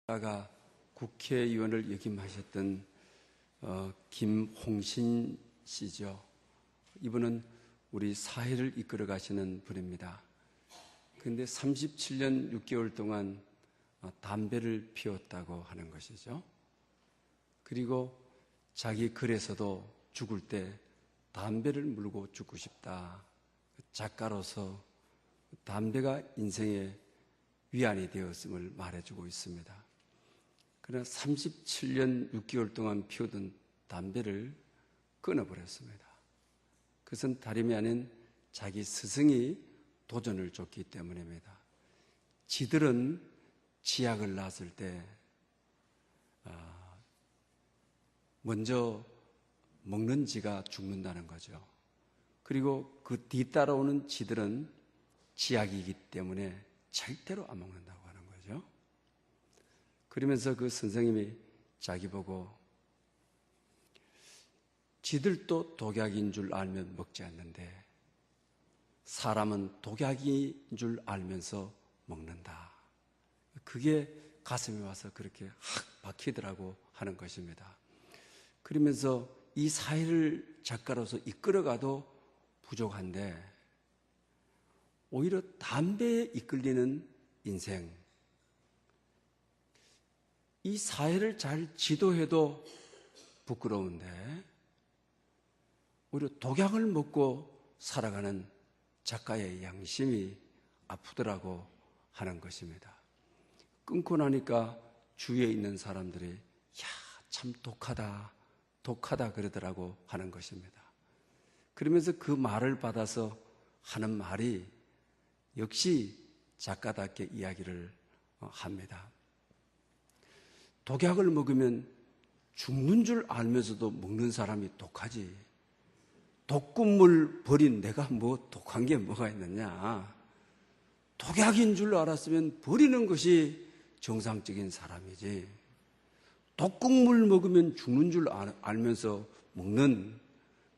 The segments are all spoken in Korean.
가 국회의원을 역임하셨던 김홍신 씨죠. 이분은 우리 사회를 이끌어 가시는 분입니다. 그런데 37년 6개월 동안 담배를 피웠다고 하는 것이죠. 그리고 자기 글에서도 죽을 때 담배를 물고 죽고 싶다. 작가로서 담배가 인생의 위안이 되었음을 말해주고 있습니다. 그러나 37년 6개월 동안 피우던 담배를 끊어버렸습니다. 그것은 다름이 아닌 자기 스승이 도전을 줬기 때문입니다. 지들은 치약을 놨을 때 먼저 먹는 지가 죽는다는 거죠. 그리고 그 뒤따라오는 지들은 치약이기 때문에 절대로 안 먹는다고 하는 거죠. 그러면서 그 선생님이 자기 보고 지들도 독약인 줄 알면 먹지 않는데 사람은 독약인 줄 알면서 먹는다. 그게 가슴에 와서 그렇게 확 박히더라고 하는 것입니다. 그러면서 이 사회를 작가로서 이끌어가도 부족한데 오히려 담배에 이끌리는 인생, 이 사회를 잘 지도해도 부끄러운데 오히려 독약을 먹고 살아가는 작가의 양심이 아프더라고 하는 것입니다. 끊고 나니까 주위에 있는 사람들이 야, 참 독하다 그러더라고 하는 것입니다. 그러면서 그 말을 받아서 하는 말이 역시 작가답게 이야기를 합니다. 독약을 먹으면 죽는 줄 알면서도 먹는 사람이 독하지. 독극물 버린 내가 뭐 독한 게 뭐가 있느냐. 독약인 줄 알았으면 버리는 것이 정상적인 사람이지. 독극물 먹으면 죽는 줄 알면서 먹는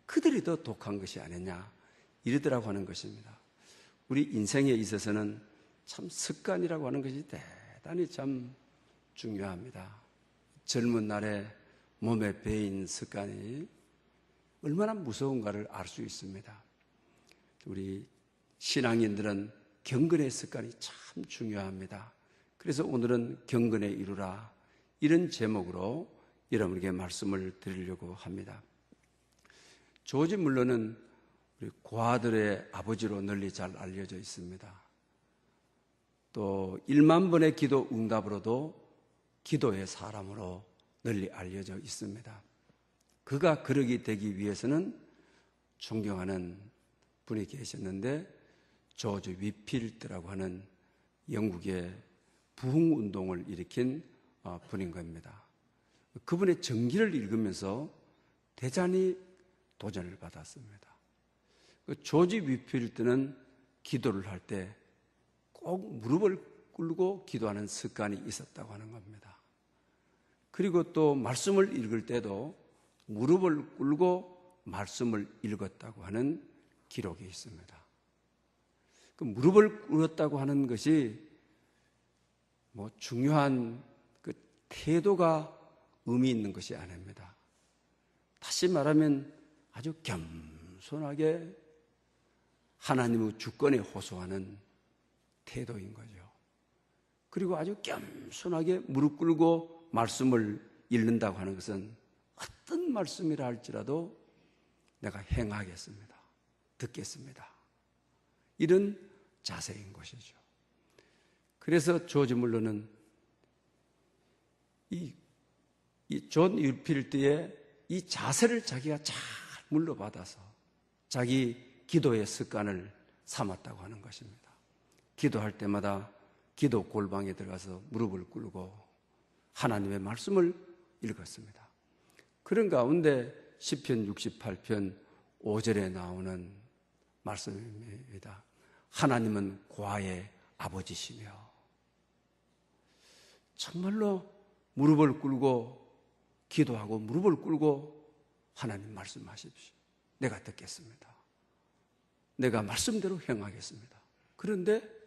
그들이 더 독한 것이 아니냐. 이러더라고 하는 것입니다. 우리 인생에 있어서는 참 습관이라고 하는 것이 대단히 참 중요합니다. 젊은 날에 몸에 배인 습관이 얼마나 무서운가를 알 수 있습니다. 우리 신앙인들은 경건의 습관이 참 중요합니다. 그래서 오늘은 경건에 이루라 이런 제목으로 여러분에게 말씀을 드리려고 합니다. 조지 물러는 우리 고아들의 아버지로 널리 잘 알려져 있습니다. 또 1만 번의 기도 응답으로도 기도의 사람으로 널리 알려져 있습니다. 그가 그러기 되기 위해서는 존경하는 분이 계셨는데 조지 위필드라고 하는 영국의 부흥운동을 일으킨 분인 겁니다. 그분의 전기를 읽으면서 대단히 도전을 받았습니다. 조지 위필드는 기도를 할 때 꼭 무릎을 꿇고 기도하는 습관이 있었다고 하는 겁니다. 그리고 또 말씀을 읽을 때도 무릎을 꿇고 말씀을 읽었다고 하는 기록이 있습니다. 그 무릎을 꿇었다고 하는 것이 뭐 중요한 그 태도가 의미 있는 것이 아닙니다. 다시 말하면 아주 겸손하게 하나님의 주권에 호소하는 태도인 거죠. 그리고 아주 겸손하게 무릎 꿇고 말씀을 읽는다고 하는 것은 어떤 말씀이라 할지라도 내가 행하겠습니다. 듣겠습니다. 이런 자세인 것이죠. 그래서 조지 물러는 이 존 위필드의 이 자세를 자기가 잘 물려받아서 자기 기도의 습관을 삼았다고 하는 것입니다. 기도할 때마다 기도 골방에 들어가서 무릎을 꿇고 하나님의 말씀을 읽었습니다. 그런 가운데 시편 68편 5절에 나오는 말씀입니다. 하나님은 고아의 아버지시며 정말로 무릎을 꿇고 기도하고 무릎을 꿇고 하나님 말씀하십시오. 내가 듣겠습니다. 내가 말씀대로 행하겠습니다. 그런데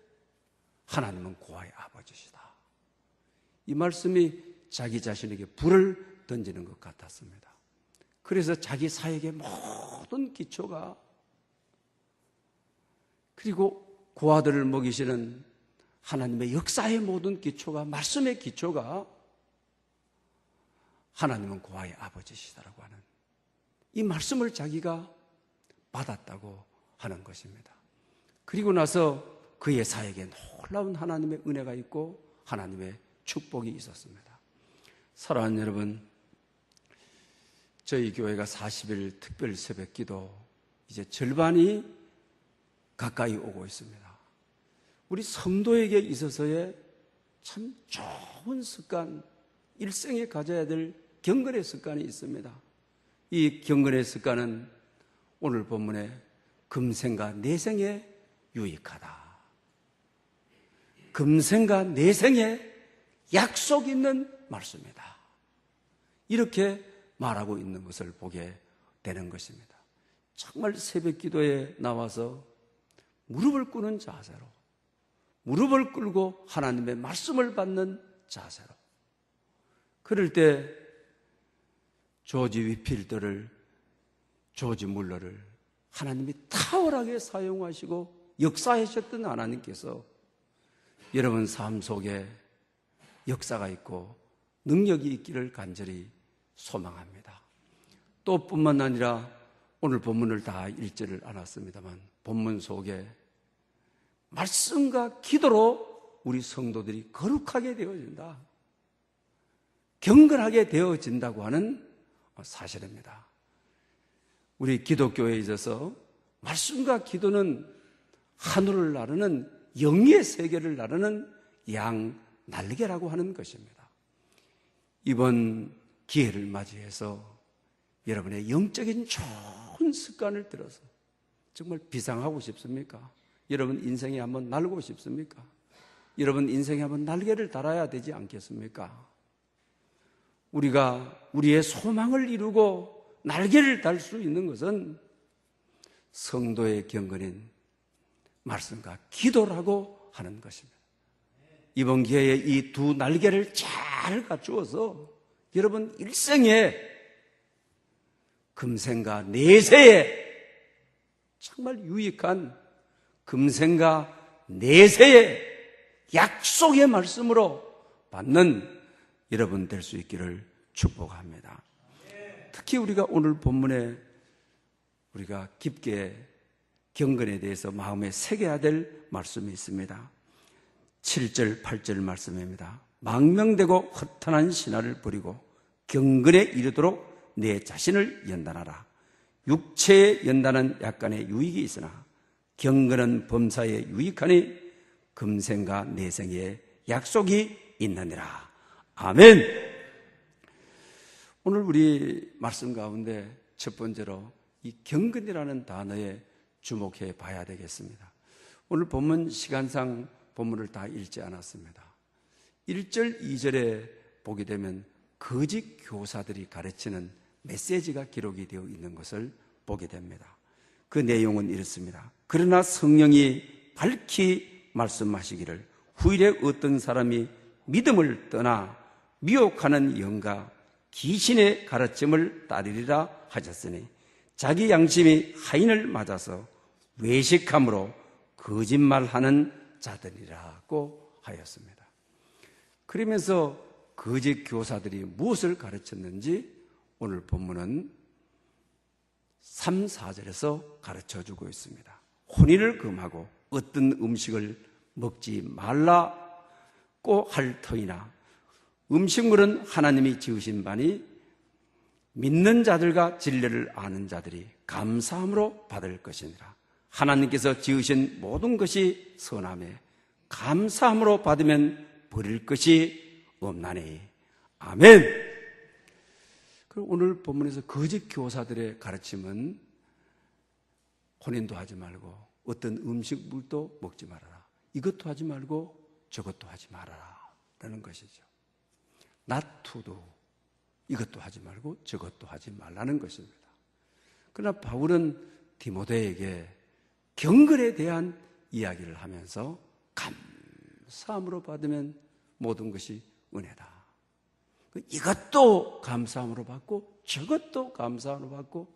하나님은 고아의 아버지시다. 이 말씀이 자기 자신에게 불을 던지는 것 같았습니다. 그래서 자기 사역의 모든 기초가, 그리고 고아들을 먹이시는 하나님의 역사의 모든 기초가, 말씀의 기초가 하나님은 고아의 아버지시다라고 하는 이 말씀을 자기가 받았다고 하는 것입니다. 그리고 나서 그의 사역에 놀라운 하나님의 은혜가 있고 하나님의 축복이 있었습니다. 사랑하는 여러분, 저희 교회가 40일 특별 새벽기도 이제 절반이 가까이 오고 있습니다. 우리 성도에게 있어서의 참 좋은 습관, 일생에 가져야 될 경건의 습관이 있습니다. 이 경건의 습관은 오늘 본문에 금생과 내생에 유익하다. 금생과 내생에 약속 있는 말씀이다. 이렇게 말하고 있는 것을 보게 되는 것입니다. 정말 새벽 기도에 나와서 무릎을 꿇는 자세로, 무릎을 꿇고 하나님의 말씀을 받는 자세로, 그럴 때 조지 위필더를, 조지 물러를 하나님이 탁월하게 사용하시고 역사하셨던 하나님께서 여러분 삶 속에 역사가 있고 능력이 있기를 간절히 소망합니다. 또 뿐만 아니라 오늘 본문을 다 읽지를 않았습니다만 본문 속에 말씀과 기도로 우리 성도들이 거룩하게 되어진다, 경건하게 되어진다고 하는 사실입니다. 우리 기독교에 있어서 말씀과 기도는 하늘을 나르는 영의 세계를 나르는 양 날개라고 하는 것입니다. 이번 기회를 맞이해서 여러분의 영적인 좋은 습관을 들어서 정말 비상하고 싶습니까? 여러분 인생에 한번 날고 싶습니까? 여러분 인생에 한번 날개를 달아야 되지 않겠습니까? 우리가 우리의 소망을 이루고 날개를 달 수 있는 것은 성도의 경건인 말씀과 기도라고 하는 것입니다. 이번 기회에 이 두 날개를 잘 갖추어서 여러분 일생에 금생과 내세에 정말 유익한 금생과 내세의 약속의 말씀으로 받는 여러분 될 수 있기를 축복합니다. 특히 우리가 오늘 본문에 우리가 깊게 경건에 대해서 마음에 새겨야 될 말씀이 있습니다. 7절, 8절 말씀입니다. 망명되고 허탄한 신화를 버리고 경건에 이르도록 내 자신을 연단하라. 육체에 연단은 약간의 유익이 있으나 경건은 범사에 유익하니 금생과 내생에 약속이 있느니라. 아멘. 오늘 우리 말씀 가운데 첫 번째로 이 경건이라는 단어에 주목해 봐야 되겠습니다. 오늘 본문 시간상 본문을 다 읽지 않았습니다. 1절, 2절에 보게 되면 거짓 교사들이 가르치는 메시지가 기록이 되어 있는 것을 보게 됩니다. 그 내용은 이렇습니다. 그러나 성령이 밝히 말씀하시기를 후일에 어떤 사람이 믿음을 떠나 미혹하는 영과 귀신의 가르침을 따르리라 하셨으니 자기 양심이 하인을 맞아서 외식함으로 거짓말하는 자들이라고 하였습니다. 그러면서 거짓 교사들이 무엇을 가르쳤는지 오늘 본문은 3, 4절에서 가르쳐주고 있습니다. 혼인을 금하고 어떤 음식을 먹지 말라고 할 터이나 음식물은 하나님이 지으신 바니 믿는 자들과 진리를 아는 자들이 감사함으로 받을 것이니라. 하나님께서 지으신 모든 것이 선함에 감사함으로 받으면 버릴 것이 없나니. 아멘. 그리고 오늘 본문에서 거짓 교사들의 가르침은 혼인도 하지 말고 어떤 음식물도 먹지 말아라. 이것도 하지 말고 저것도 하지 말아라 라는 것이죠. not to do. 이것도 하지 말고 저것도 하지 말라는 것입니다. 그러나 바울은 디모데에게 경건에 대한 이야기를 하면서 감사함으로 받으면 모든 것이 은혜다. 이것도 감사함으로 받고 저것도 감사함으로 받고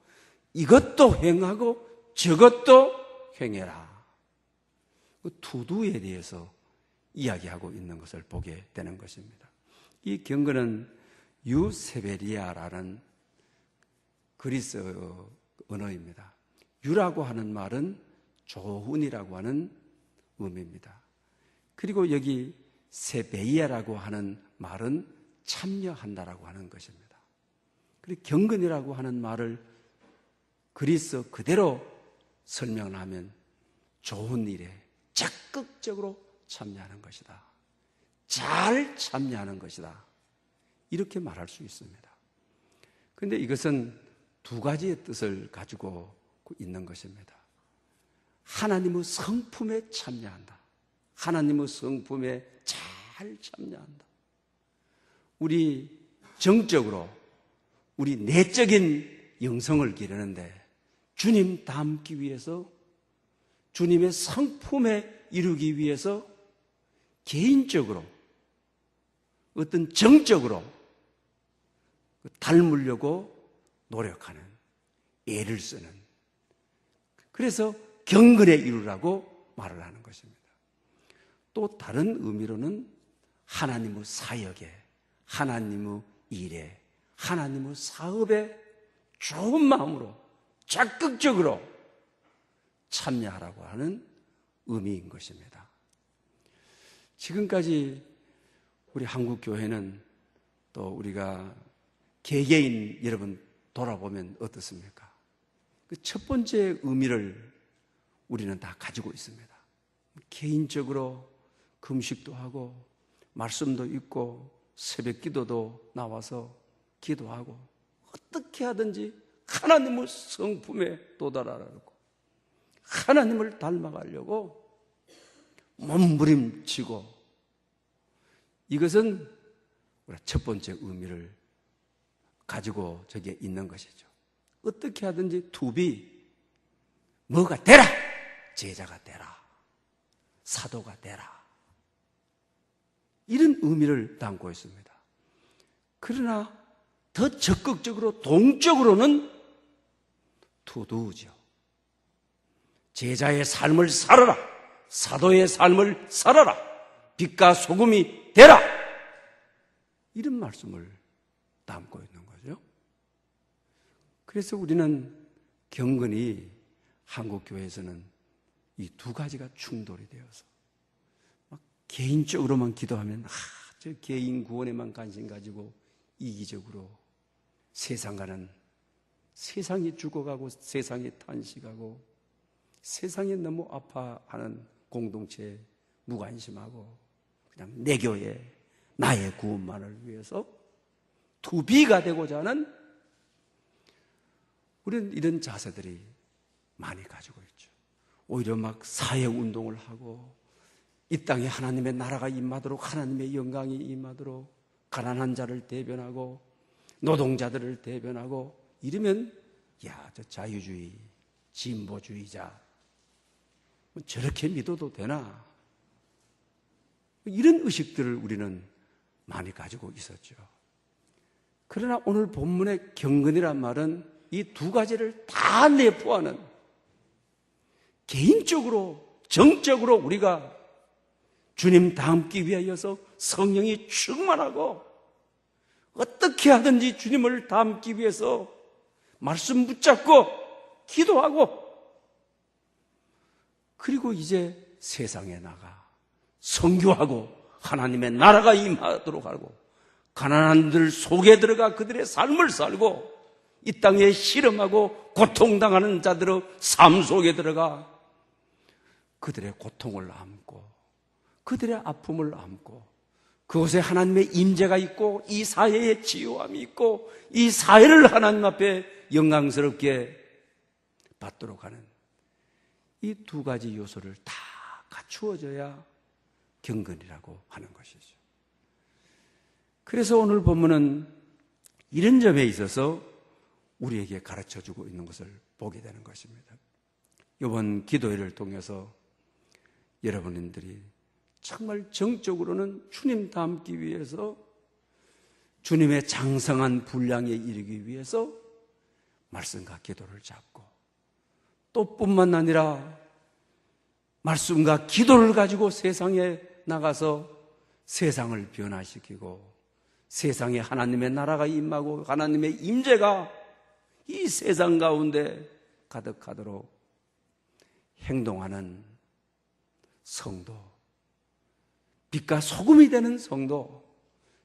이것도 행하고 저것도 행해라. 투두에 대해서 이야기하고 있는 것을 보게 되는 것입니다. 이 경건은 유세베리아라는 그리스 언어입니다. 유라고 하는 말은 조훈이라고 하는 의미입니다. 그리고 여기 세베이아라고 하는 말은 참여한다라고 하는 것입니다. 그리고 경건이라고 하는 말을 그리스 그대로 설명을 하면 좋은 일에 적극적으로 참여하는 것이다. 잘 참여하는 것이다. 이렇게 말할 수 있습니다. 그런데 이것은 두 가지의 뜻을 가지고 있는 것입니다. 하나님의 성품에 참여한다. 하나님의 성품에 잘 참여한다. 우리 정적으로 우리 내적인 영성을 기르는데 주님 닮기 위해서 주님의 성품에 이루기 위해서 개인적으로 어떤 정적으로 닮으려고 노력하는, 애를 쓰는, 그래서 경건에 이루라고 말을 하는 것입니다. 또 다른 의미로는 하나님의 사역에, 하나님의 일에, 하나님의 사업에 좋은 마음으로 적극적으로 참여하라고 하는 의미인 것입니다. 지금까지 우리 한국교회는 또 우리가 개개인 여러분 돌아보면 어떻습니까? 그 첫 번째 의미를 우리는 다 가지고 있습니다. 개인적으로 금식도 하고 말씀도 읽고 새벽 기도도 나와서 기도하고 어떻게 하든지 하나님의 성품에 도달하라고 하나님을 닮아가려고 몸부림치고, 이것은 우리가 첫 번째 의미를 가지고 저기에 있는 것이죠. 어떻게 하든지 투비, 뭐가 되라! 제자가 되라. 사도가 되라. 이런 의미를 담고 있습니다. 그러나 더 적극적으로 동적으로는 투두죠. 제자의 삶을 살아라. 사도의 삶을 살아라. 빛과 소금이 되라. 이런 말씀을 담고 있는 거죠. 그래서 우리는 경건이 한국교회에서는 이 두 가지가 충돌이 되어서 막 개인적으로만 기도하면 저 개인 구원에만 관심 가지고 이기적으로 세상과는, 세상이 죽어가고 세상이 탄식하고 세상에 너무 아파하는 공동체에 무관심하고 그냥 내 교회, 나의 구원만을 위해서 투비가 되고자 하는 우리는 이런 자세들이 많이 가지고 있죠. 오히려 막 사회운동을 하고 이 땅에 하나님의 나라가 임하도록, 하나님의 영광이 임하도록 가난한 자를 대변하고 노동자들을 대변하고 이러면 야, 저 자유주의, 진보주의자 저렇게 믿어도 되나? 이런 의식들을 우리는 많이 가지고 있었죠. 그러나 오늘 본문의 경건이란 말은 이 두 가지를 다 내포하는, 개인적으로 정적으로 우리가 주님 닮기 위하여서 성령이 충만하고 어떻게 하든지 주님을 닮기 위해서 말씀 붙잡고 기도하고, 그리고 이제 세상에 나가 선교하고 하나님의 나라가 임하도록 하고 가난한들 속에 들어가 그들의 삶을 살고 이 땅에 실험하고 고통당하는 자들의 삶 속에 들어가 그들의 고통을 안고 그들의 아픔을 안고 그곳에 하나님의 임재가 있고 이 사회에 치유함이 있고 이 사회를 하나님 앞에 영광스럽게 받도록 하는 이 두 가지 요소를 다 갖추어져야 경건이라고 하는 것이죠. 그래서 오늘 본문은 이런 점에 있어서 우리에게 가르쳐주고 있는 것을 보게 되는 것입니다. 이번 기도회를 통해서 여러분들이 정말 정적으로는 주님 닮기 위해서 주님의 장성한 분량에 이르기 위해서 말씀과 기도를 잡고, 또 뿐만 아니라 말씀과 기도를 가지고 세상에 나가서 세상을 변화시키고 세상에 하나님의 나라가 임하고 하나님의 임재가 이 세상 가운데 가득하도록 행동하는 성도, 빛과 소금이 되는 성도,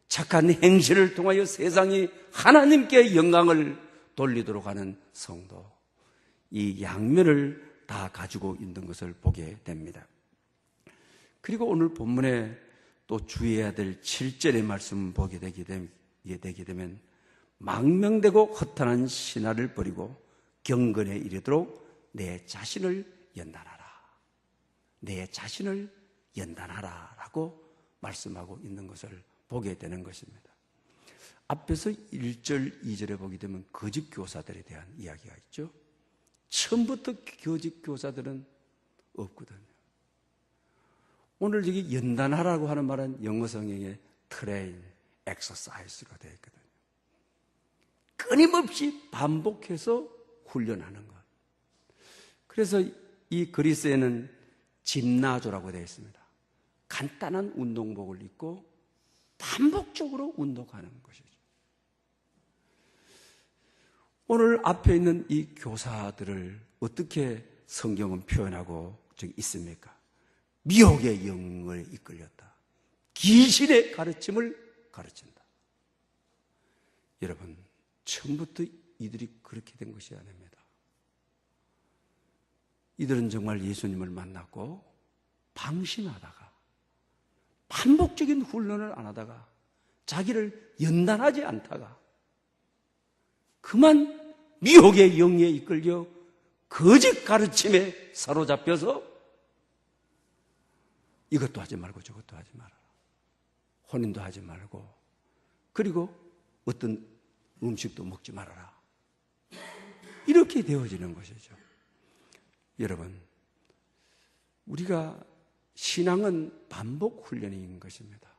착한 행실을 통하여 세상이 하나님께 영광을 돌리도록 하는 성도, 이 양면을 다 가지고 있는 것을 보게 됩니다. 그리고 오늘 본문에 또 주의해야 될 7절의 말씀을 보게 되게 되면 망명되고 허탄한 신화를 버리고 경건에 이르도록 내 자신을 연단하라. 내 자신을 연단하라 라고 말씀하고 있는 것을 보게 되는 것입니다. 앞에서 1절, 2절에 보게 되면 거짓 교사들에 대한 이야기가 있죠. 처음부터 거짓 교사들은 없거든요. 오늘 여기 연단하라고 하는 말은 영어 성경에 트레인, 엑서사이즈가 되어 있거든요. 끊임없이 반복해서 훈련하는 것. 그래서 이 그리스에는 짐나조라고 되어 있습니다. 간단한 운동복을 입고 반복적으로 운동하는 것이죠. 오늘 앞에 있는 이 교사들을 어떻게 성경은 표현하고 있습니까? 미혹의 영을 이끌렸다. 귀신의 가르침을 가르친다. 여러분, 처음부터 이들이 그렇게 된 것이 아닙니다. 이들은 정말 예수님을 만났고 방심하다가 반복적인 훈련을 안 하다가 자기를 연단하지 않다가 그만 미혹의 영에 이끌려 거짓 가르침에 사로잡혀서 이것도 하지 말고 저것도 하지 말아라. 혼인도 하지 말고, 그리고 어떤 음식도 먹지 말아라. 이렇게 되어지는 것이죠. 여러분, 우리가 신앙은 반복 훈련인 것입니다.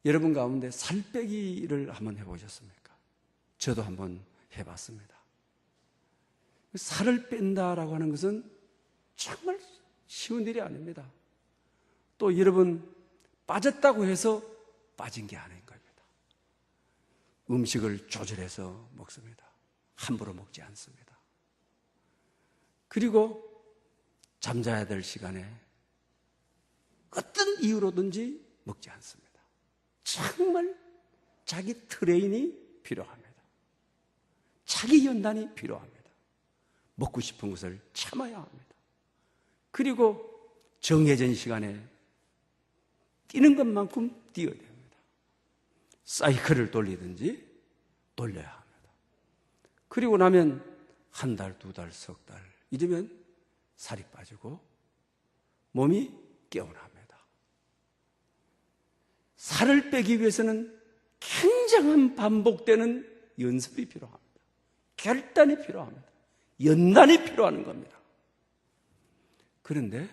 여러분 가운데 살 빼기를 한번 해보셨습니까? 저도 한번 해봤습니다. 살을 뺀다라고 하는 것은 정말 쉬운 일이 아닙니다. 또 여러분, 빠졌다고 해서 빠진 게 아닌 겁니다. 음식을 조절해서 먹습니다. 함부로 먹지 않습니다. 그리고 잠자야 될 시간에 어떤 이유로든지 먹지 않습니다. 정말 자기 트레이닝이 필요합니다. 자기 연단이 필요합니다. 먹고 싶은 것을 참아야 합니다. 그리고 정해진 시간에 뛰는 것만큼 뛰어야 됩니다. 사이클을 돌리든지 돌려야 합니다. 그리고 나면 한 달, 두 달, 석 달 이러면 살이 빠지고 몸이 깨어납니다. 살을 빼기 위해서는 굉장한 반복되는 연습이 필요합니다. 결단이 필요합니다. 연단이 필요한 겁니다. 그런데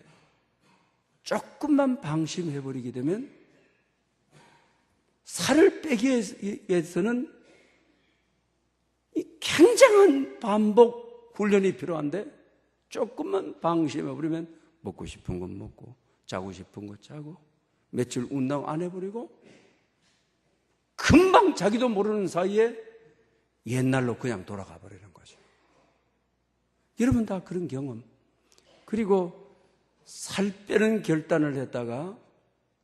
조금만 방심해버리게 되면 살을 빼기 위해서는 굉장한 반복 훈련이 필요한데 조금만 방심해버리면 먹고 싶은 건 먹고 자고 싶은 거 자고 며칠 운동 안 해버리고 금방 자기도 모르는 사이에 옛날로 그냥 돌아가 버리는 거죠. 여러분 다 그런 경험. 그리고 살 빼는 결단을 했다가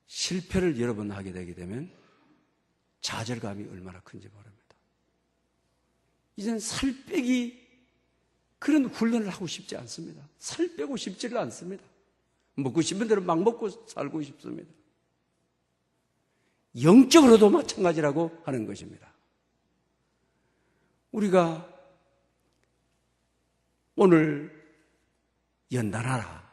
실패를 여러 번 하게 되게 되면 좌절감이 얼마나 큰지 모릅니다. 이젠 살 빼기 그런 훈련을 하고 싶지 않습니다. 살 빼고 싶지를 않습니다. 먹고 싶은 대로 막 먹고 살고 싶습니다. 영적으로도 마찬가지라고 하는 것입니다. 우리가 오늘 연단하라.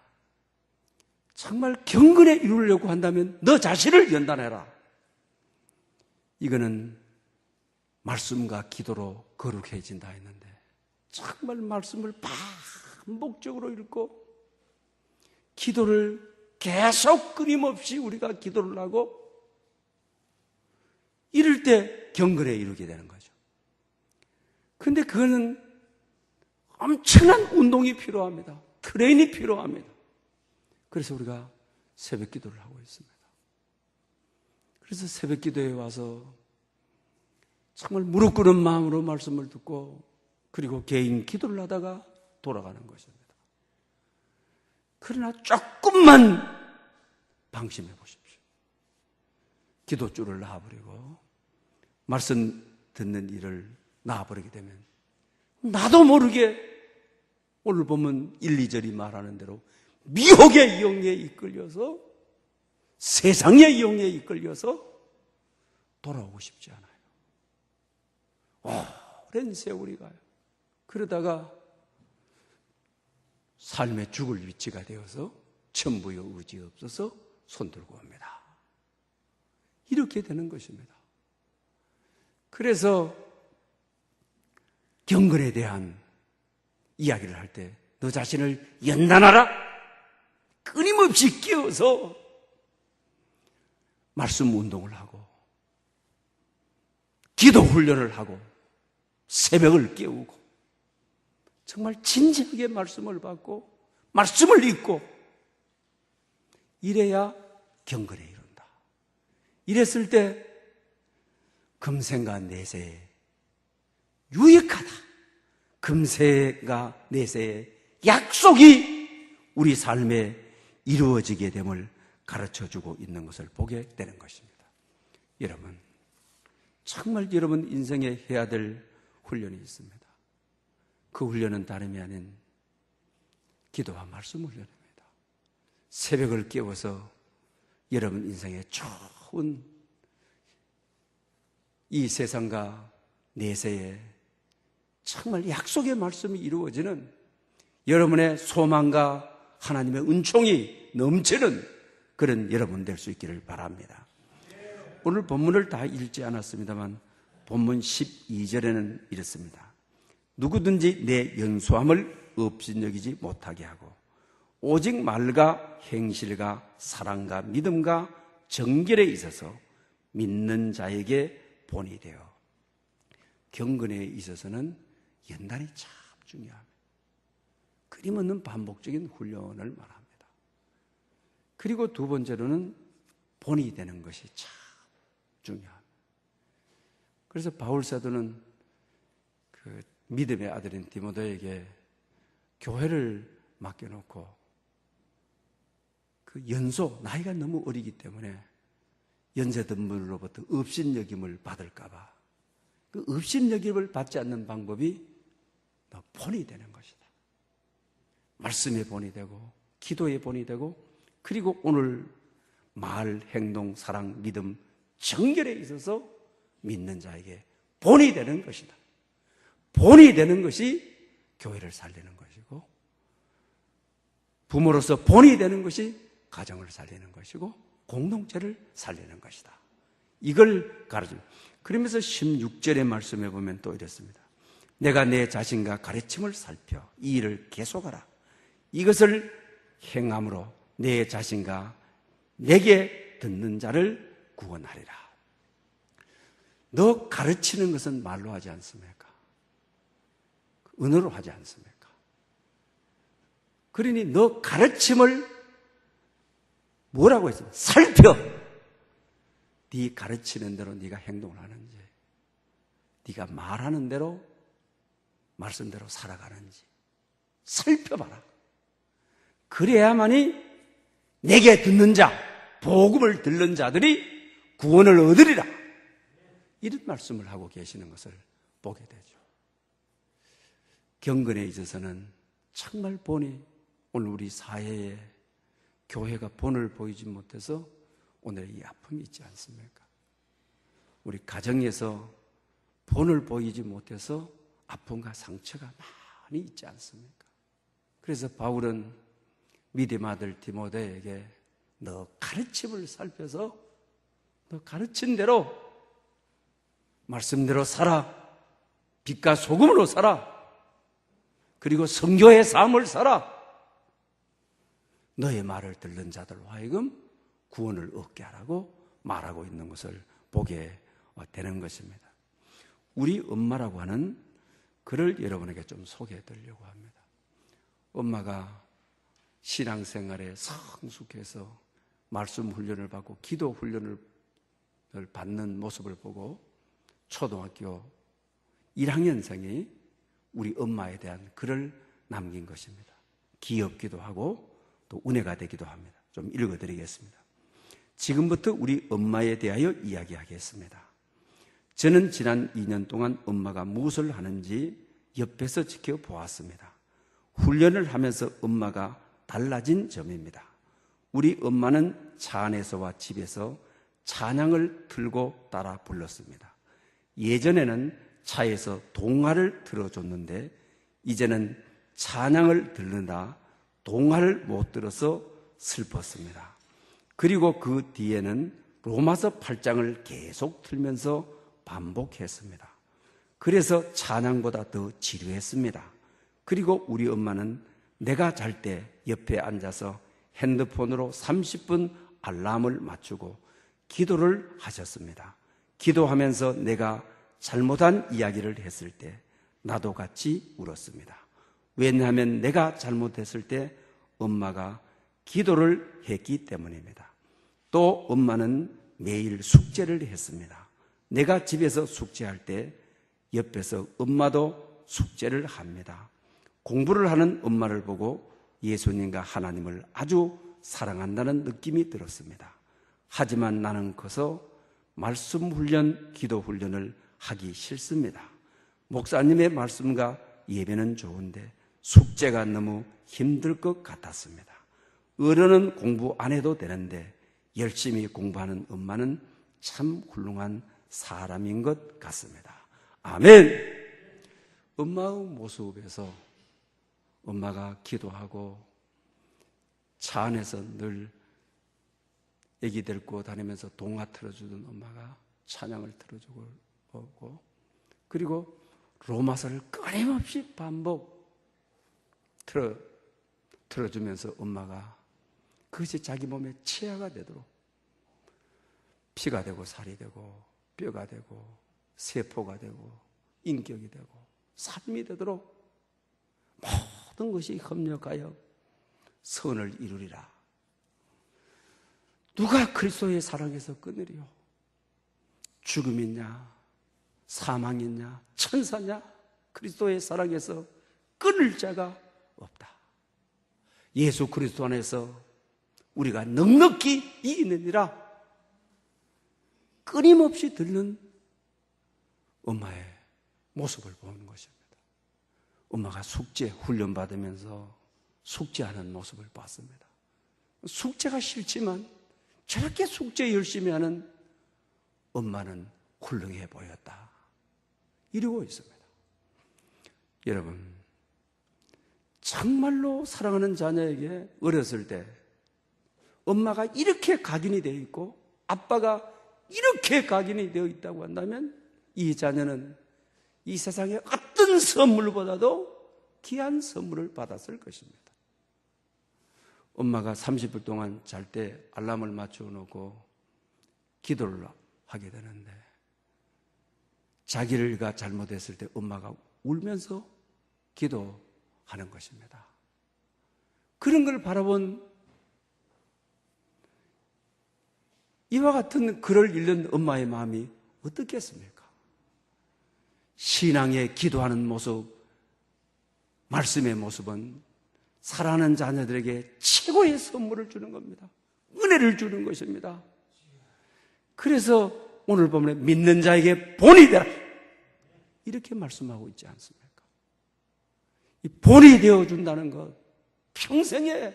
정말 경건에 이루려고 한다면 너 자신을 연단해라. 이거는 말씀과 기도로 거룩해진다 했는데 정말 말씀을 반복적으로 읽고 기도를 계속 끊임없이 우리가 기도를 하고 이럴 때 경건에 이르게 되는 거죠. 그런데 그거는 엄청난 운동이 필요합니다. 트레이닝이 필요합니다. 그래서 우리가 새벽 기도를 하고 있습니다. 그래서 새벽 기도에 와서 정말 무릎 꿇은 마음으로 말씀을 듣고 그리고 개인 기도를 하다가 돌아가는 것입니다. 그러나 조금만 방심해 보십시오. 기도줄을 놔버리고 말씀 듣는 일을 놔버리게 되면 나도 모르게 오늘 보면 1, 2절이 말하는 대로 미혹의 영에 이끌려서 세상의 영에 이끌려서 돌아오고 싶지 않아요. 오랜 세월이 가요. 그러다가 삶의 죽을 위치가 되어서 천부의 의지 없어서 손들고 옵니다. 이렇게 되는 것입니다. 그래서 경건에 대한 이야기를 할 때 너 자신을 연단하라. 끊임없이 깨워서 말씀 운동을 하고 기도 훈련을 하고 새벽을 깨우고 정말 진지하게 말씀을 받고 말씀을 읽고 이래야 경건에 이른다. 이랬을 때 금생과 내세에 유익하다. 금생과 내세의 약속이 우리 삶에 이루어지게 됨을 가르쳐주고 있는 것을 보게 되는 것입니다. 여러분, 정말 여러분 인생에 해야 될 훈련이 있습니다. 그 훈련은 다름이 아닌 기도와 말씀 훈련입니다. 새벽을 깨워서 여러분 인생에 좋은 이 세상과 내세에 정말 약속의 말씀이 이루어지는 여러분의 소망과 하나님의 은총이 넘치는 그런 여러분 될 수 있기를 바랍니다. 오늘 본문을 다 읽지 않았습니다만 본문 12절에는 이렇습니다. 누구든지 내 연소함을 업신여기지 못하게 하고 오직 말과 행실과 사랑과 믿음과 정결에 있어서 믿는 자에게 본이 되어. 경건에 있어서는 연단이 참 중요합니다. 끊임없는 반복적인 훈련을 말합니다. 그리고 두 번째로는 본이 되는 것이 참 중요합니다. 그래서 바울 사도는 그 믿음의 아들인 디모데에게 교회를 맡겨놓고 그 연소, 나이가 너무 어리기 때문에 연세든 분으로부터 업신여김을 받을까봐 그 업신여김을 받지 않는 방법이 너 본이 되는 것이다. 말씀의 본이 되고 기도의 본이 되고 그리고 오늘 말, 행동, 사랑, 믿음, 정결에 있어서 믿는 자에게 본이 되는 것이다. 본이 되는 것이 교회를 살리는 것이고 부모로서 본이 되는 것이 가정을 살리는 것이고 공동체를 살리는 것이다. 이걸 가르칩니다. 그러면서 16절의 말씀에 보면 또 이렇습니다. 내가 내 자신과 가르침을 살펴 이 일을 계속하라. 이것을 행함으로 내 자신과 내게 듣는 자를 구원하리라. 너 가르치는 것은 말로 하지 않습니까? 은어로 하지 않습니까? 그러니 너 가르침을 뭐라고 했습니까? 살펴. 네 가르치는 대로 네가 행동을 하는지, 네가 말하는 대로 말씀대로 살아가는지 살펴봐라. 그래야만이 내게 듣는 자, 복음을 듣는 자들이 구원을 얻으리라. 이런 말씀을 하고 계시는 것을 보게 되죠. 경건에 있어서는 정말 본이 오늘 우리 사회에 교회가 본을 보이지 못해서 오늘 이 아픔이 있지 않습니까? 우리 가정에서 본을 보이지 못해서 아픔과 상처가 많이 있지 않습니까? 그래서 바울은 믿음 아들 디모데에게 너 가르침을 살펴서 너 가르친 대로 말씀대로 살아. 빛과 소금으로 살아. 그리고 성교의 삶을 살아. 너의 말을 듣는 자들로 하여금 구원을 얻게 하라고 말하고 있는 것을 보게 되는 것입니다. 우리 엄마라고 하는 그를 여러분에게 좀 소개해 드리려고 합니다. 엄마가 신앙생활에 성숙해서 말씀 훈련을 받고 기도 훈련을 받는 모습을 보고 초등학교 1학년생이 우리 엄마에 대한 글을 남긴 것입니다. 귀엽기도 하고 또 은혜가 되기도 합니다. 좀 읽어드리겠습니다. 지금부터 우리 엄마에 대하여 이야기하겠습니다. 저는 지난 2년 동안 엄마가 무엇을 하는지 옆에서 지켜보았습니다. 훈련을 하면서 엄마가 달라진 점입니다. 우리 엄마는 차 안에서와 집에서 찬양을 틀고 따라 불렀습니다. 예전에는 차에서 동화를 들어줬는데 이제는 찬양을 들으나 동화를 못 들어서 슬펐습니다. 그리고 그 뒤에는 로마서 8장을 계속 틀면서 반복했습니다. 그래서 찬양보다 더 지루했습니다. 그리고 우리 엄마는 내가 잘 때 옆에 앉아서 핸드폰으로 30분 알람을 맞추고 기도를 하셨습니다. 기도하면서 내가 잘못한 이야기를 했을 때 나도 같이 울었습니다. 왜냐하면 내가 잘못했을 때 엄마가 기도를 했기 때문입니다. 또 엄마는 매일 숙제를 했습니다. 내가 집에서 숙제할 때 옆에서 엄마도 숙제를 합니다. 공부를 하는 엄마를 보고 예수님과 하나님을 아주 사랑한다는 느낌이 들었습니다. 하지만 나는 커서 말씀 훈련, 기도 훈련을 하기 싫습니다. 목사님의 말씀과 예배는 좋은데 숙제가 너무 힘들 것 같았습니다. 어른은 공부 안 해도 되는데 열심히 공부하는 엄마는 참 훌륭한 사람인 것 같습니다. 아멘! 엄마의 모습에서 엄마가 기도하고 차 안에서 늘 애기 데리고 다니면서 동화 틀어주던 엄마가 찬양을 틀어주고 그리고 로마서를 끊임없이 반복 틀어주면서 엄마가 그것이 자기 몸에 치아가 되도록 피가 되고 살이 되고 뼈가 되고 세포가 되고 인격이 되고 삶이 되도록 모든 것이 협력하여 선을 이루리라. 누가 그리스도의 사랑에서 끊으리요? 죽음이냐 사망이냐 천사냐 그리스도의 사랑에서 끊을 자가 없다. 예수 그리스도 안에서 우리가 넉넉히 이기느니라. 끊임없이 듣는 엄마의 모습을 보는 것입니다. 엄마가 숙제 훈련받으면서 숙제하는 모습을 봤습니다. 숙제가 싫지만 저렇게 숙제 열심히 하는 엄마는 훌륭해 보였다. 이러고 있습니다. 여러분, 정말로 사랑하는 자녀에게 어렸을 때 엄마가 이렇게 각인이 되어 있고 아빠가 이렇게 각인이 되어 있다고 한다면 이 자녀는 이 세상의 어떤 선물보다도 귀한 선물을 받았을 것입니다. 엄마가 30분 동안 잘 때 알람을 맞추어 놓고 기도를 하게 되는데 자기가 잘못했을 때 엄마가 울면서 기도하는 것입니다. 그런 걸 바라본 이와 같은 글을 읽는 엄마의 마음이 어떻겠습니까? 신앙에 기도하는 모습, 말씀의 모습은 사랑하는 자녀들에게 최고의 선물을 주는 겁니다. 은혜를 주는 것입니다. 그래서 오늘 본문에 믿는 자에게 본이 되라 이렇게 말씀하고 있지 않습니까? 이 본이 되어준다는 것, 평생에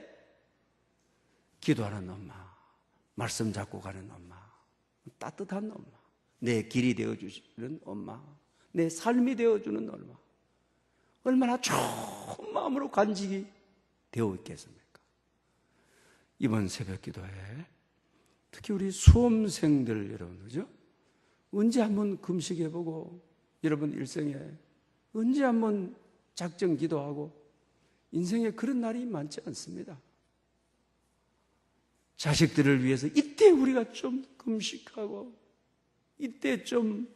기도하는 엄마, 말씀 잡고 가는 엄마, 따뜻한 엄마, 내 길이 되어주시는 엄마, 내 삶이 되어주는 엄마, 얼마나 좋은 마음으로 간직이 되어 있겠습니까? 이번 새벽 기도에 특히 우리 수험생들 여러분, 그죠? 언제 한번 금식해보고 여러분 일생에 언제 한번 작정 기도하고 인생에 그런 날이 많지 않습니다. 자식들을 위해서 이때 우리가 좀 금식하고 이때 좀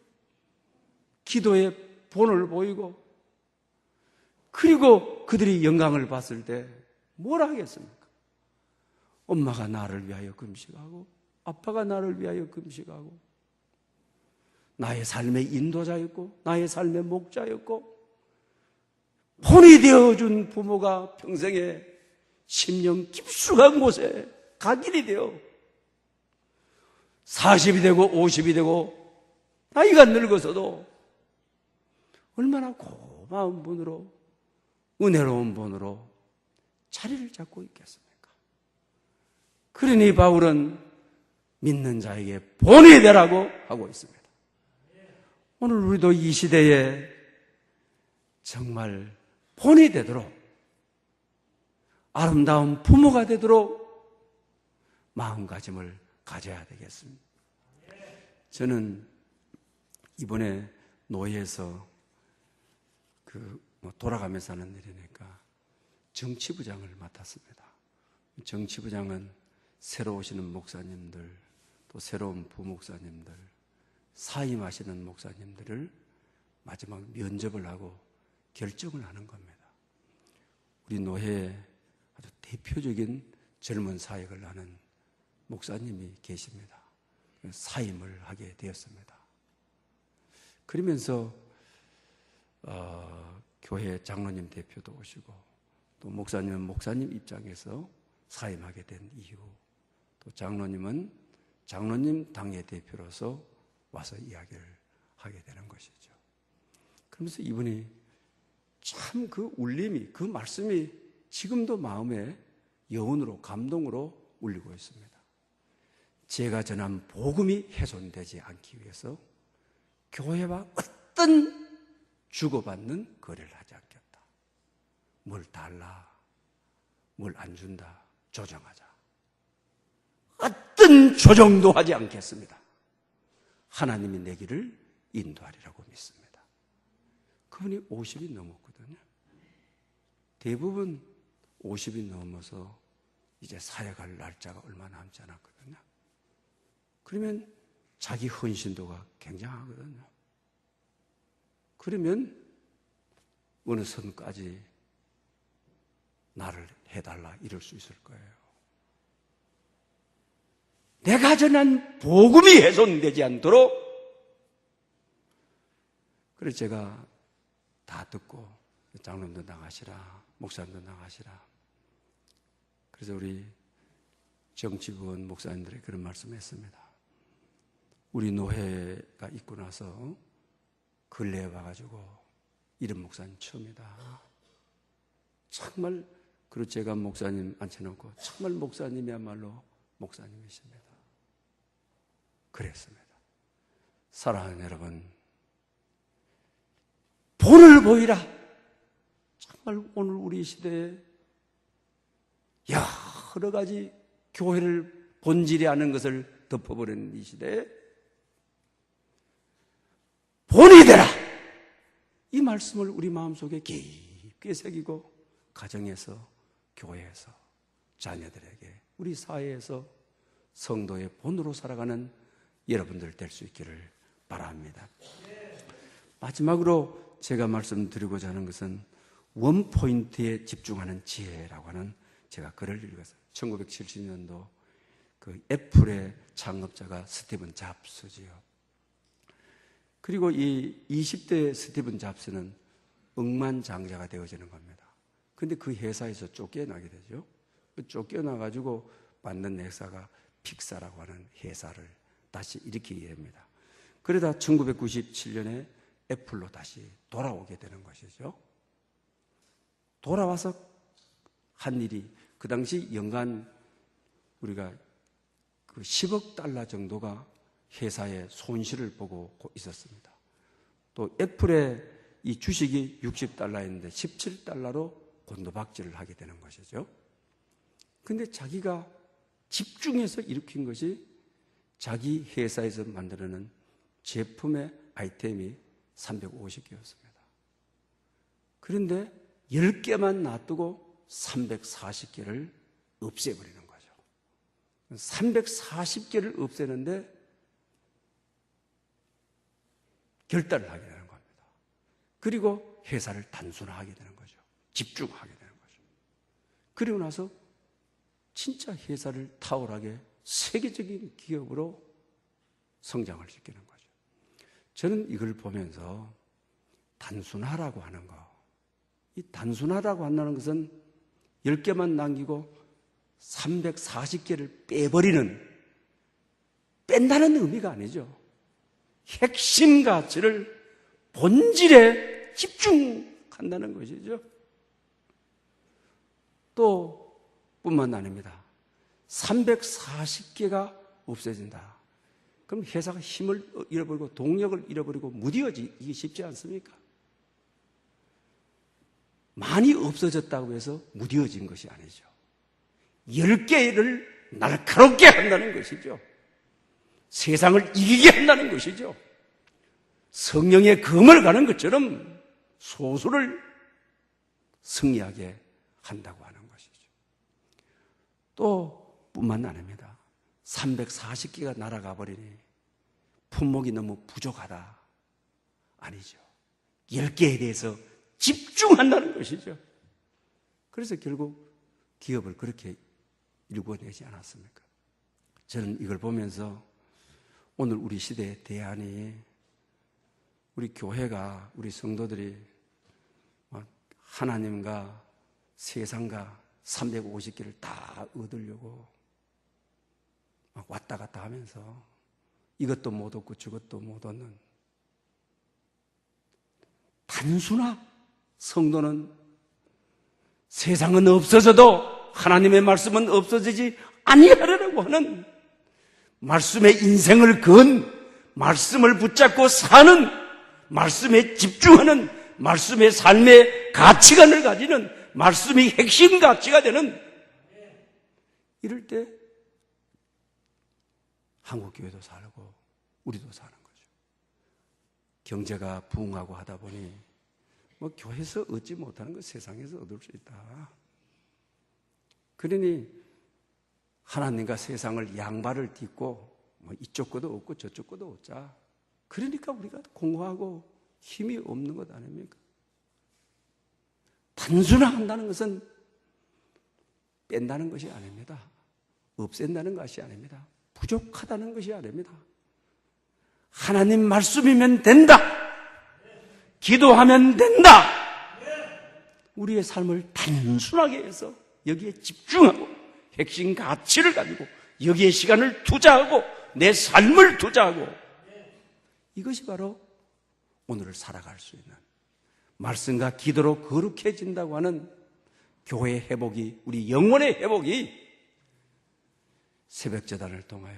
기도의 본을 보이고, 그리고 그들이 영광을 봤을 때 뭘 하겠습니까? 엄마가 나를 위하여 금식하고, 아빠가 나를 위하여 금식하고, 나의 삶의 인도자였고, 나의 삶의 목자였고, 본이 되어준 부모가 평생에 10년 깊숙한 곳에 각인이 되어 40이 되고 50이 되고 나이가 늙어서도 얼마나 고마운 분으로, 은혜로운 분으로 자리를 잡고 있겠습니까? 그러니 바울은 믿는 자에게 본이 되라고 하고 있습니다. 오늘 우리도 이 시대에 정말 본이 되도록, 아름다운 부모가 되도록 마음가짐을 가져야 되겠습니다. 저는 이번에 노예에서 돌아가면서 하는 일이니까 정치부장을 맡았습니다. 정치부장은 새로 오시는 목사님들, 또 새로운 부목사님들, 사임하시는 목사님들을 마지막 면접을 하고 결정을 하는 겁니다. 우리 노회에 아주 대표적인 젊은 사역을 하는 목사님이 계십니다. 사임을 하게 되었습니다. 그러면서 교회 장로님 대표도 오시고, 또 목사님은 목사님 입장에서 사임하게 된 이유, 또 장로님은 장로님 당의 대표로서 와서 이야기를 하게 되는 것이죠. 그러면서 이분이 참 그 울림이, 그 말씀이 지금도 마음에 여운으로, 감동으로 울리고 있습니다. 제가 전한 복음이 훼손되지 않기 위해서 교회와 어떤 주고받는 거래를 하지 않겠다. 뭘 달라, 뭘 안 준다, 조정하자. 어떤 조정도 하지 않겠습니다. 하나님이 내 길을 인도하리라고 믿습니다. 그분이 50이 넘었거든요. 대부분 50이 넘어서 이제 사역할 날짜가 얼마 남지 않았거든요. 그러면 자기 헌신도가 굉장하거든요. 그러면 어느 선까지 나를 해달라 이럴 수 있을 거예요. 내가 전한 복음이 훼손되지 않도록. 그래서 제가 다 듣고, 장로님도 나가시라, 목사님도 나가시라. 그래서 우리 정치부원 목사님들이 그런 말씀했습니다. 우리 노회가 있고 나서 근래에 와가지고 이런 목사님 처음이다. 정말, 그리고 제가 목사님 앉혀놓고 정말 목사님이야말로 목사님이십니다. 그랬습니다. 사랑하는 여러분, 본을 보이라. 정말 오늘 우리 시대에 여러 가지 교회를 본질이 아는 것을 덮어버리는 이 시대에 본이 되라! 이 말씀을 우리 마음속에 깊게 새기고 가정에서, 교회에서, 자녀들에게, 우리 사회에서 성도의 본으로 살아가는 여러분들 될 수 있기를 바랍니다. 마지막으로 제가 말씀드리고자 하는 것은 원포인트에 집중하는 지혜라고 하는 제가 글을 읽었어요. 1970년도 그 애플의 창업자가 스티븐 잡스지요. 그리고 이 20대 스티븐 잡스는 억만장자가 되어지는 겁니다. 근데 그 회사에서 쫓겨나게 되죠. 쫓겨나가지고 만든 회사가 픽사라고 하는 회사를 다시 일으키게 됩니다. 그러다 1997년에 애플로 다시 돌아오게 되는 것이죠. 돌아와서 한 일이, 그 당시 연간 우리가 그 10억 달러 정도가 회사의 손실을 보고 있었습니다. 또 애플의 이 주식이 60달러였는데 17달러로 곤두박질을 하게 되는 것이죠. 근데 자기가 집중해서 일으킨 것이 자기 회사에서 만들어낸 제품의 아이템이 350개였습니다. 그런데 10개만 놔두고 340개를 없애버리는 거죠. 340개를 없애는데 결단을 하게 되는 겁니다. 그리고 회사를 단순화하게 되는 거죠. 집중하게 되는 거죠. 그리고 나서 진짜 회사를 탁월하게 세계적인 기업으로 성장을 시키는 거죠. 저는 이걸 보면서 단순하라고 하는 거, 이 단순하라고 한다는 것은 10개만 남기고 340개를 뺀다는 의미가 아니죠. 핵심 가치를 본질에 집중한다는 것이죠. 또 뿐만 아닙니다. 340개가 없어진다. 그럼 회사가 힘을 잃어버리고 동력을 잃어버리고 무뎌지기 쉽지 않습니까? 많이 없어졌다고 해서 무뎌진 것이 아니죠. 10개를 날카롭게 한다는 것이죠. 세상을 이기게 한다는 것이죠. 성령의 검을 가는 것처럼 소수를 승리하게 한다고 하는 것이죠. 또 뿐만 아닙니다. 340개가 날아가 버리니 품목이 너무 부족하다. 아니죠. 10개에 대해서 집중한다는 것이죠. 그래서 결국 기업을 그렇게 일궈내지 않았습니까? 저는 이걸 보면서 오늘 우리 시대의 대안이 우리 교회가, 우리 성도들이 하나님과 세상과 350개를 다 얻으려고 막 왔다 갔다 하면서 이것도 못 얻고 저것도 못 얻는 단순한 성도는 세상은 없어져도 하나님의 말씀은 없어지지 아니하리라고 하는 말씀의 인생을 건 말씀을 붙잡고 사는 말씀에 집중하는 말씀의 삶의 가치관을 가지는 말씀이 핵심 가치가 되는 이럴 때 한국교회도 살고 우리도 사는 거죠. 경제가 부흥하고 하다 보니 뭐 교회에서 얻지 못하는 것 세상에서 얻을 수 있다. 그러니 하나님과 세상을 양발을 딛고 뭐 이쪽 것도 얻고 저쪽 것도 얻자. 그러니까 우리가 공허하고 힘이 없는 것 아닙니까? 단순화한다는 것은 뺀다는 것이 아닙니다. 없앤다는 것이 아닙니다. 부족하다는 것이 아닙니다. 하나님 말씀이면 된다. 기도하면 된다. 우리의 삶을 단순하게 해서 여기에 집중하고 핵심 가치를 가지고 여기에 시간을 투자하고 내 삶을 투자하고 이것이 바로 오늘을 살아갈 수 있는 말씀과 기도로 거룩해진다고 하는 교회의 회복이, 우리 영혼의 회복이 새벽제단을 통하여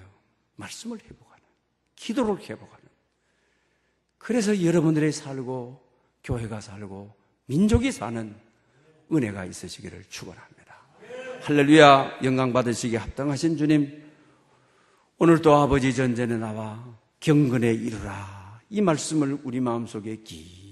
말씀을 회복하는, 기도를 회복하는, 그래서 여러분들이 살고 교회가 살고 민족이 사는 은혜가 있으시기를 축원합니다. 할렐루야. 영광 받으시기에 합당하신 주님, 오늘도 아버지 전전에 나와 경건에 이르라 이 말씀을 우리 마음속에 깊이